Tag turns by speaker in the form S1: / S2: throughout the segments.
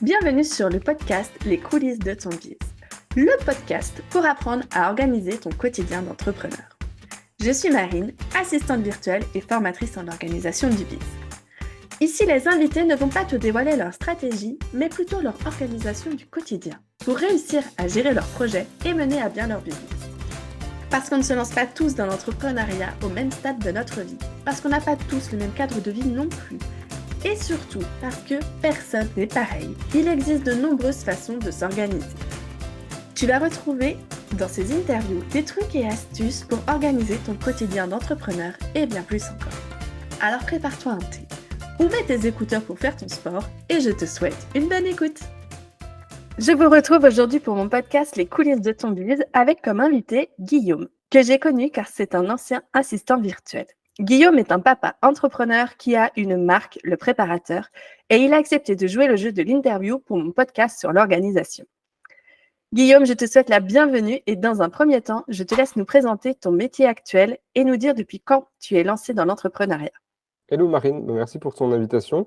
S1: Bienvenue sur le podcast Les coulisses de ton biz, le podcast pour apprendre à organiser ton quotidien d'entrepreneur. Je suis Marine, assistante virtuelle et formatrice en organisation du biz. Ici, les invités ne vont pas te dévoiler leur stratégie, mais plutôt leur organisation du quotidien pour réussir à gérer leurs projets et mener à bien leur business. Parce qu'on ne se lance pas tous dans l'entrepreneuriat au même stade de notre vie, parce qu'on n'a pas tous le même cadre de vie non plus, et surtout parce que personne n'est pareil, il existe de nombreuses façons de s'organiser. Tu vas retrouver dans ces interviews des trucs et astuces pour organiser ton quotidien d'entrepreneur et bien plus encore. Alors prépare-toi un thé, ou mets tes écouteurs pour faire ton sport et je te souhaite une bonne écoute. Je vous retrouve aujourd'hui pour mon podcast Les coulisses de ton biz avec comme invité Guillaume, que j'ai connu car c'est un ancien assistant virtuel. Guillaume est un papa entrepreneur qui a une marque, Le Préparateur, et il a accepté de jouer le jeu de l'interview pour mon podcast sur l'organisation. Guillaume, je te souhaite la bienvenue et dans un premier temps, je te laisse nous présenter ton métier actuel et nous dire depuis quand tu es lancé dans l'entrepreneuriat.
S2: Hello Marine, merci pour ton invitation.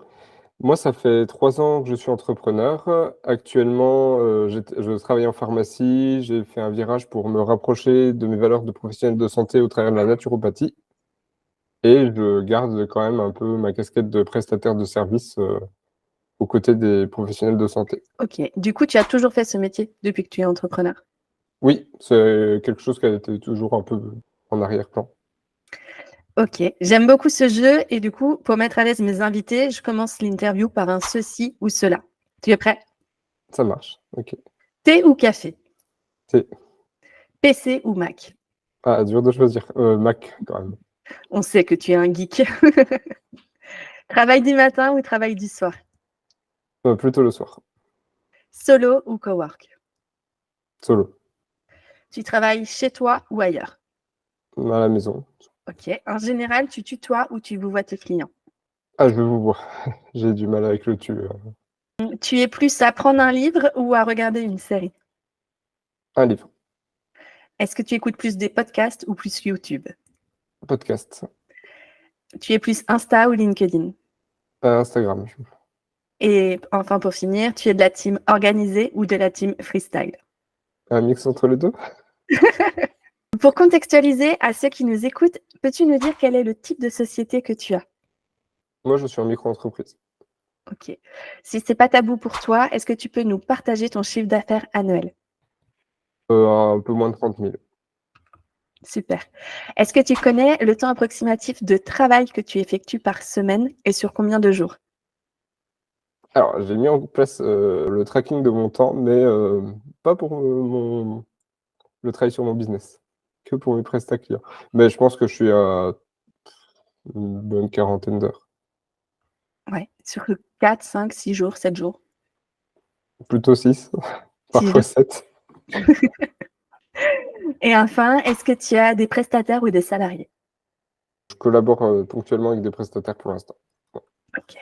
S2: Moi, ça fait 3 ans que je suis entrepreneur. Actuellement, je travaille en pharmacie. J'ai fait un virage pour me rapprocher de mes valeurs de professionnel de santé au travers de la naturopathie. Et je garde quand même un peu ma casquette de prestataire de service aux côtés des professionnels de santé.
S1: Ok, du coup, tu as toujours fait ce métier depuis que tu es entrepreneur?
S2: Oui, c'est quelque chose qui a été toujours un peu en arrière-plan.
S1: Ok, j'aime beaucoup ce jeu et du coup, pour mettre à l'aise mes invités, je commence l'interview par un ceci ou cela. Tu es prêt?
S2: Ça marche, ok.
S1: Thé ou café?
S2: C'est
S1: PC ou Mac?
S2: dur de choisir. Mac, quand même.
S1: On sait que tu es un geek. Travail du matin ou travail du soir?
S2: Plutôt le soir.
S1: Solo ou cowork?
S2: Solo,
S1: Tu travailles chez toi ou ailleurs?
S2: à la maison.
S1: Ok. En général, tu tutoies ou tu vous vois tes clients?
S2: Ah, je vous vois. J'ai du mal avec le tu.
S1: Tu es plus à prendre un livre ou à regarder une série?
S2: Un livre,
S1: Est-ce que tu écoutes plus des podcasts ou plus YouTube?
S2: podcast,
S1: Tu es plus Insta ou LinkedIn?
S2: Instagram.
S1: Et enfin, pour finir, tu es de la team organisée ou de la team freestyle?
S2: Un mix entre les deux.
S1: Pour contextualiser à ceux qui nous écoutent, peux-tu nous dire quel est le type de société que tu as?
S2: Moi, je suis en micro-entreprise.
S1: Ok. Si c'est pas tabou pour toi, est-ce que tu peux nous partager ton chiffre d'affaires annuel?
S2: Un peu moins de 30 000.
S1: Super. Est-ce que tu connais le temps approximatif de travail que tu effectues par semaine et sur combien de jours?
S2: Alors, j'ai mis en place le tracking de mon temps, mais pas pour le travail sur mon business, que pour mes prestats clients. Mais je pense que je suis à une bonne quarantaine d'heures.
S1: Ouais, sur 4, 5, 6 jours, 7 jours.
S2: Plutôt 6,
S1: 6
S2: parfois
S1: jours.
S2: 7.
S1: Et enfin, est-ce que tu as des prestataires ou des salariés?
S2: Je collabore ponctuellement avec des prestataires pour l'instant.
S1: Ok.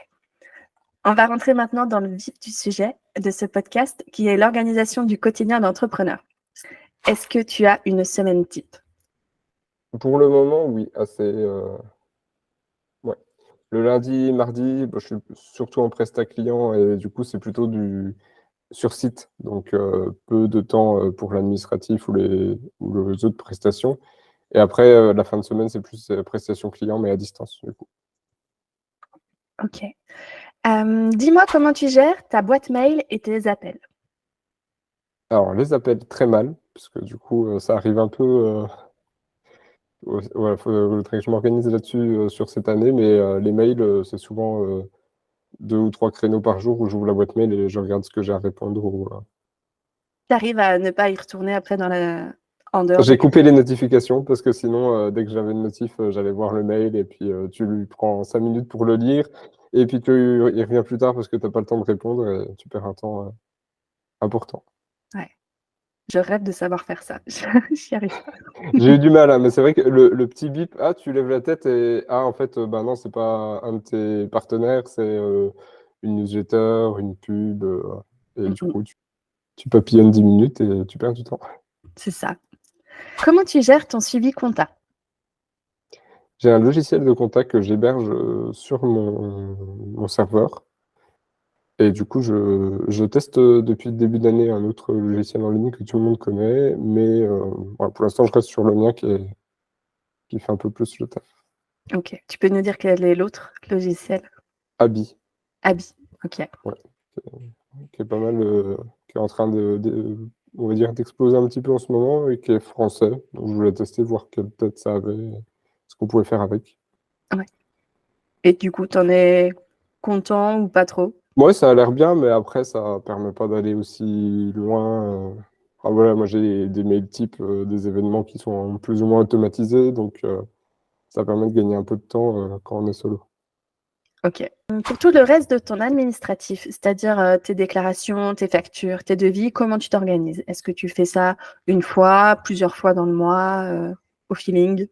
S1: On va rentrer maintenant dans le vif du sujet de ce podcast qui est l'organisation du quotidien d'entrepreneur. Est-ce que tu as une semaine type?
S2: Pour le moment, oui, assez. Ouais. Le lundi, mardi, je suis surtout en prestat client et du coup, c'est plutôt du sur site. Donc, peu de temps pour l'administratif ou les autres prestations. Et après, la fin de semaine, c'est plus prestations client, mais à distance, du coup.
S1: Ok. Dis-moi comment tu gères ta boîte mail et tes appels.
S2: Alors, les appels très mal, parce que du coup, ça arrive un peu. Voilà, faudrait que je m'organise là-dessus sur cette année, mais les mails, c'est souvent 2 ou 3 créneaux par jour où j'ouvre la boîte mail et je regarde ce que j'ai à répondre.
S1: Tu arrives à ne pas y retourner après en dehors de
S2: J'ai
S1: tes...
S2: coupé les notifications parce que sinon, dès que j'avais une notif, j'allais voir le mail et puis tu lui prends 5 minutes pour le lire et puis il revient plus tard parce que tu n'as pas le temps de répondre et tu perds un temps important.
S1: Ouais. Je rêve de savoir faire ça. J'y arrive pas.
S2: J'ai eu du mal, hein, mais c'est vrai que le petit bip, tu lèves la tête et en fait, bah non, c'est pas un de tes partenaires, c'est une newsletter, une pub, et du coup, tu papillonnes 10 minutes et tu perds du temps.
S1: C'est ça. Comment tu gères ton suivi compta?
S2: J'ai un logiciel de contact que j'héberge sur mon serveur. Et du coup, je teste depuis le début d'année un autre logiciel en ligne que tout le monde connaît, mais voilà, pour l'instant, je reste sur le mien qui fait un peu plus le taf.
S1: Ok. Tu peux nous dire quel est l'autre logiciel?
S2: Abi,
S1: Abi. Ok.
S2: ouais, qui est pas mal, qui est en train on va dire, d'exploser un petit peu en ce moment et qui est français. Donc, je voulais tester, voir quelle tête ça avait, ce qu'on pouvait faire avec.
S1: Ouais. Et du coup, t'en es content ou pas trop?
S2: Ouais, ça a l'air bien, mais après, ça permet pas d'aller aussi loin. Enfin, voilà, moi, j'ai des mails types, des événements qui sont plus ou moins automatisés, donc ça permet de gagner un peu de temps quand on est solo.
S1: Ok. Pour tout le reste de ton administratif, c'est-à-dire tes déclarations, tes factures, tes devis, comment tu t'organises? Est-ce que tu fais ça une fois, plusieurs fois dans le mois, au feeling?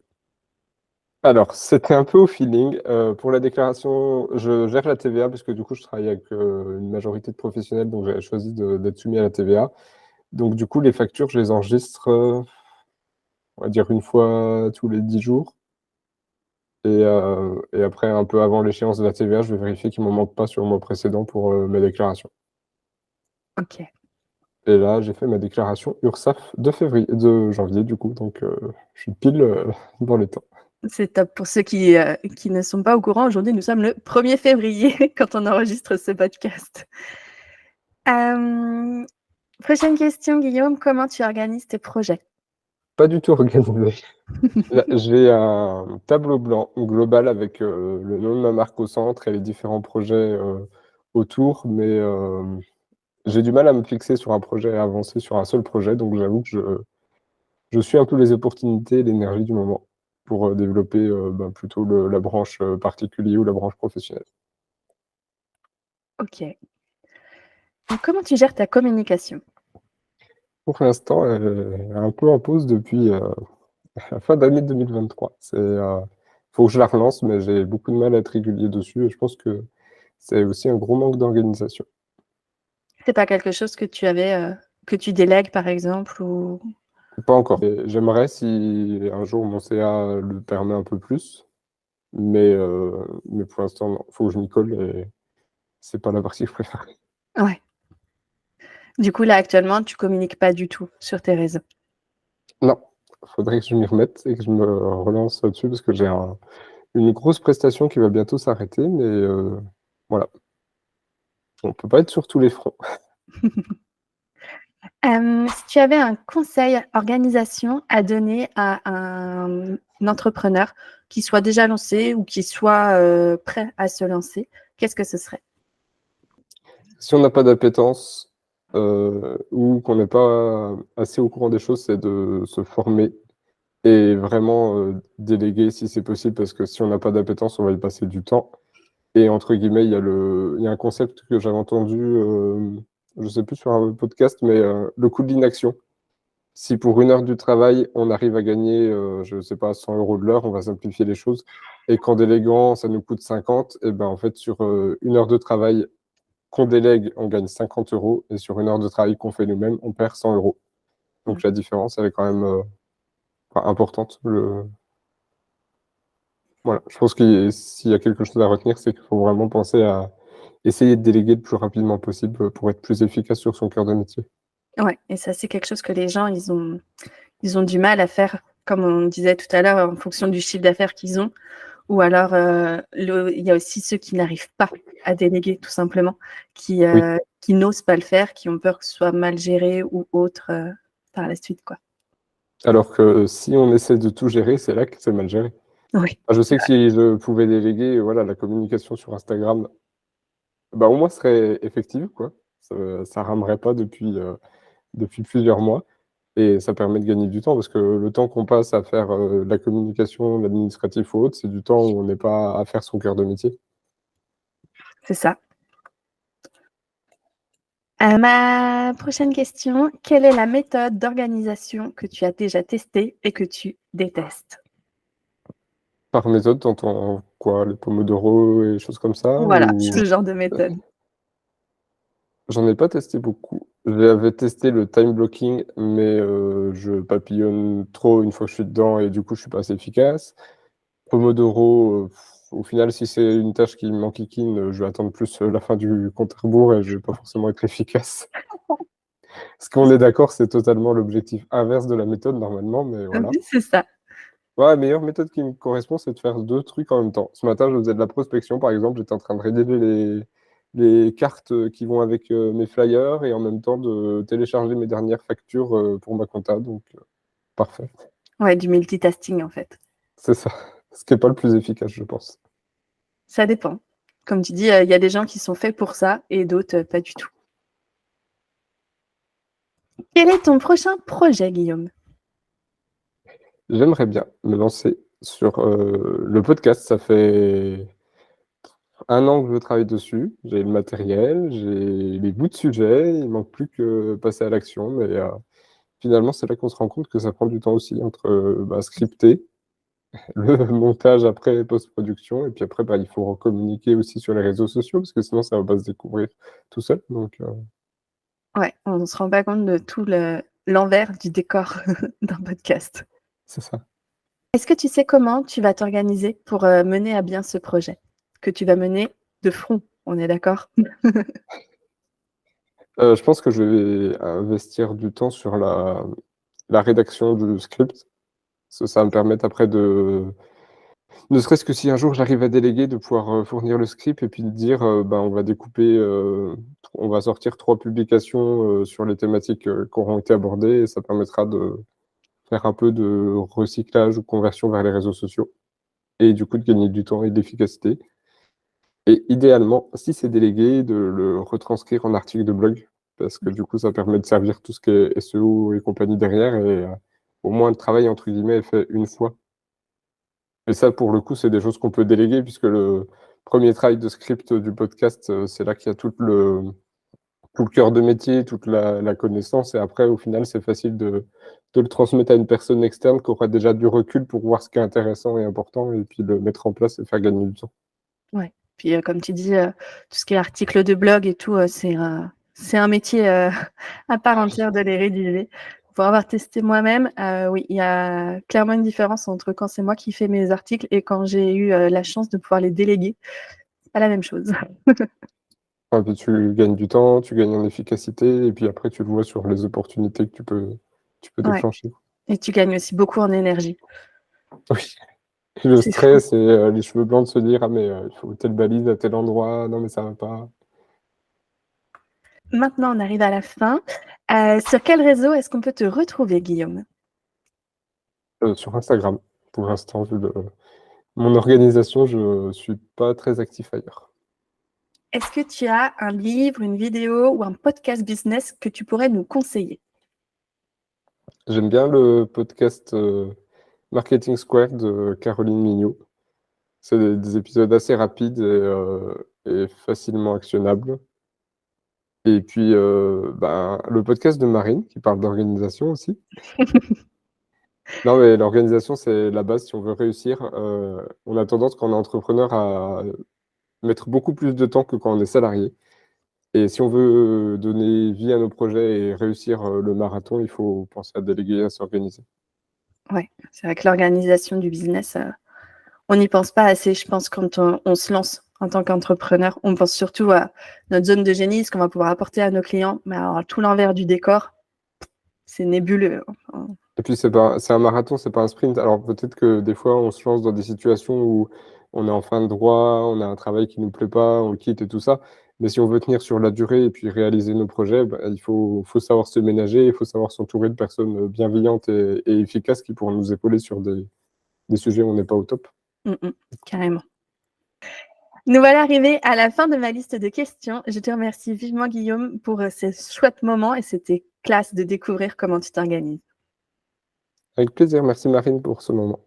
S2: Alors, c'était un peu au feeling. Pour la déclaration, je gère la TVA parce que du coup, je travaille avec une majorité de professionnels, donc j'avais choisi d'être soumis à la TVA. Donc, du coup, les factures, je les enregistre, on va dire, une fois tous les 10 jours. Et après, un peu avant l'échéance de la TVA, je vais vérifier qu'il ne m'en manque pas sur le mois précédent pour mes déclarations.
S1: Ok.
S2: Et là, j'ai fait ma déclaration URSSAF de janvier, du coup, donc je suis pile dans les temps.
S1: C'est top. Pour ceux qui ne sont pas au courant, aujourd'hui, nous sommes le 1er février quand on enregistre ce podcast. Prochaine question, Guillaume. Comment tu organises tes projets?
S2: Pas du tout organisé. Là, j'ai un tableau blanc global avec le nom de ma marque au centre et les différents projets autour, mais j'ai du mal à me fixer sur un projet et à avancer sur un seul projet, donc j'avoue que je suis un peu les opportunités et l'énergie du moment pour développer plutôt la branche particulier ou la branche professionnelle.
S1: Ok. Donc, comment tu gères ta communication?
S2: Pour l'instant, elle est un peu en pause depuis la fin d'année 2023. Faut que je la relance, mais j'ai beaucoup de mal à être régulier dessus et je pense que c'est aussi un gros manque d'organisation.
S1: C'est pas quelque chose que tu avais, que tu délègues, par exemple, ou...
S2: Pas encore. Et j'aimerais si un jour mon CA le permet un peu plus, mais pour l'instant, non. Faut que je m'y colle et c'est pas la partie que je préfère.
S1: Ouais. Du coup, là, actuellement, tu communiques pas du tout sur tes réseaux.
S2: Non, faudrait que je m'y remette et que je me relance là-dessus parce que j'ai une grosse prestation qui va bientôt s'arrêter, mais voilà, on peut pas être sur tous les fronts.
S1: Si tu avais un conseil organisation à donner à un entrepreneur qui soit déjà lancé ou qui soit prêt à se lancer, qu'est-ce que ce serait?
S2: Si on n'a pas d'appétence ou qu'on n'est pas assez au courant des choses, c'est de se former et vraiment déléguer si c'est possible, parce que si on n'a pas d'appétence, on va y passer du temps. Et entre guillemets, il y a un concept que j'avais entendu, je ne sais plus sur un podcast, mais le coût de l'inaction. Si pour 1 heure du travail, on arrive à gagner, je ne sais pas, 100 € de l'heure, on va simplifier les choses. Et qu'en déléguant, ça nous coûte 50, et ben en fait, sur 1 heure de travail qu'on délègue, on gagne 50 €. Et sur 1 heure de travail qu'on fait nous-mêmes, on perd 100 €. Donc la différence, elle est quand même importante. Voilà. Je pense que s'il y a quelque chose à retenir, c'est qu'il faut vraiment penser à essayer de déléguer le plus rapidement possible pour être plus efficace sur son cœur de métier.
S1: Ouais, et ça, c'est quelque chose que les gens, ils ont du mal à faire, comme on disait tout à l'heure, en fonction du chiffre d'affaires qu'ils ont. Ou alors, il y a aussi ceux qui n'arrivent pas à déléguer, tout simplement,
S2: Oui.
S1: qui n'osent pas le faire, qui ont peur que ce soit mal géré ou autre par la suite, quoi.
S2: Alors que si on essaie de tout gérer, c'est là que c'est mal géré.
S1: Oui,
S2: Je sais que si je pouvais déléguer, voilà, la communication sur Instagram, bah, au moins serait effective, quoi. Ça ramerait pas depuis plusieurs mois et ça permet de gagner du temps parce que le temps qu'on passe à faire, la communication, l'administratif ou autre, c'est du temps où on n'est pas à faire son cœur de métier.
S1: c'est ça. Ma prochaine question, quelle est la méthode d'organisation que tu as déjà testée et que tu détestes?
S2: Par méthode, tu entends quoi? Les pomodoro et choses comme ça
S1: Voilà,
S2: ou?
S1: ce genre de méthode.
S2: J'en ai pas testé beaucoup. J'avais testé le time blocking, mais je papillonne trop une fois que je suis dedans et du coup, je suis pas assez efficace. Pomodoro, au final, si c'est une tâche qui m'enquiquine, je vais attendre plus la fin du compte à rebours et je vais pas forcément être efficace. Parce qu'on est d'accord, c'est totalement l'objectif inverse de la méthode normalement, mais voilà.
S1: Oui, c'est ça.
S2: Ouais, la meilleure méthode qui me correspond, c'est de faire 2 trucs en même temps. Ce matin, je faisais de la prospection, par exemple, j'étais en train de rédiger les cartes, qui vont avec, mes flyers et en même temps de télécharger mes dernières factures, pour ma compta, donc parfait.
S1: Ouais, du multitasking en fait.
S2: C'est ça. Ce qui est pas le plus efficace, je pense.
S1: Ça dépend. Comme tu dis, il y a des gens qui sont faits pour ça et d'autres, pas du tout. Quel est ton prochain projet, Guillaume?
S2: J'aimerais bien me lancer sur, le podcast. Ça fait 1 an que je travaille dessus. J'ai le matériel, j'ai les bouts de sujet, il manque plus que passer à l'action, mais finalement, c'est là qu'on se rend compte que ça prend du temps aussi entre, scripter, le montage après, post-production et puis après, il faut communiquer aussi sur les réseaux sociaux parce que sinon ça va pas se découvrir tout seul, donc
S1: Ouais, on ne se rend pas compte de tout l'envers du décor d'un podcast.
S2: c'est ça.
S1: Est-ce que tu sais comment tu vas t'organiser pour, mener à bien ce projet? Que tu vas mener de front, on est d'accord?
S2: Je pense que je vais investir du temps sur la rédaction du script. Ça va me permettre après de ne serait-ce que si un jour j'arrive à déléguer, de pouvoir, fournir le script et puis de dire, on va découper, on va sortir 3 publications, sur les thématiques, qui auront été abordées et ça permettra de faire un peu de recyclage ou conversion vers les réseaux sociaux et du coup de gagner du temps et de l'efficacité et idéalement, si c'est délégué, de le retranscrire en article de blog parce que du coup, ça permet de servir tout ce qui est SEO et compagnie derrière et au moins le travail entre guillemets est fait une fois et ça pour le coup, c'est des choses qu'on peut déléguer puisque le premier travail de script du podcast, c'est là qu'il y a tout le cœur de métier, toute la connaissance et après au final, c'est facile de le transmettre à une personne externe qui aura déjà du recul pour voir ce qui est intéressant et important et puis le mettre en place et faire gagner du temps.
S1: Ouais. Puis, comme tu dis, tout ce qui est article de blog et tout, c'est un métier, à part entière de les rédiger. Pour avoir testé moi-même, oui, il y a clairement une différence entre quand c'est moi qui fais mes articles et quand j'ai eu, la chance de pouvoir les déléguer. C'est pas la même chose.
S2: Et puis tu gagnes du temps, tu gagnes en efficacité et puis après tu le vois sur les opportunités que tu peux
S1: Ouais
S2: déclencher.
S1: et tu gagnes aussi beaucoup en énergie.
S2: Oui, le
S1: C'est fou.
S2: stress et les cheveux blancs de se dire: «Ah mais il faut telle balise à tel endroit, non mais ça va pas».
S1: Maintenant, on arrive à la fin. Sur quel réseau est-ce qu'on peut te retrouver, Guillaume?
S2: Sur Instagram, pour l'instant, vu mon organisation, je suis pas très actif ailleurs.
S1: Est-ce que tu as un livre, une vidéo ou un podcast business que tu pourrais nous conseiller?
S2: J'aime bien le podcast, Marketing Square de Caroline Mignot. C'est des épisodes assez rapides et facilement actionnables. Et puis, le podcast de Marine qui parle d'organisation aussi. Non, mais l'organisation, c'est la base si on veut réussir. On a tendance quand on est entrepreneur à mettre beaucoup plus de temps que quand on est salarié. Et si on veut donner vie à nos projets et réussir, le marathon, il faut penser à déléguer, à s'organiser.
S1: Ouais, c'est vrai que l'organisation du business, on n'y pense pas assez, je pense, quand on se lance en tant qu'entrepreneur. On pense surtout à notre zone de génie, ce qu'on va pouvoir apporter à nos clients, mais alors tout l'envers du décor, c'est nébuleux, enfin.
S2: Et puis c'est un marathon, c'est pas un sprint. Alors peut-être que des fois, on se lance dans des situations où on est en fin de droit, on a un travail qui nous plaît pas, on le quitte et tout ça. Mais si on veut tenir sur la durée et puis réaliser nos projets, il faut savoir se ménager, il faut savoir s'entourer de personnes, bienveillantes et efficaces qui pourront nous épauler sur des sujets où on n'est pas au top.
S1: Carrément. Nous voilà arrivés à la fin de ma liste de questions. Je te remercie vivement, Guillaume, pour ces chouettes moments et c'était classe de découvrir comment tu t'organises.
S2: Avec plaisir, merci Marine pour ce moment.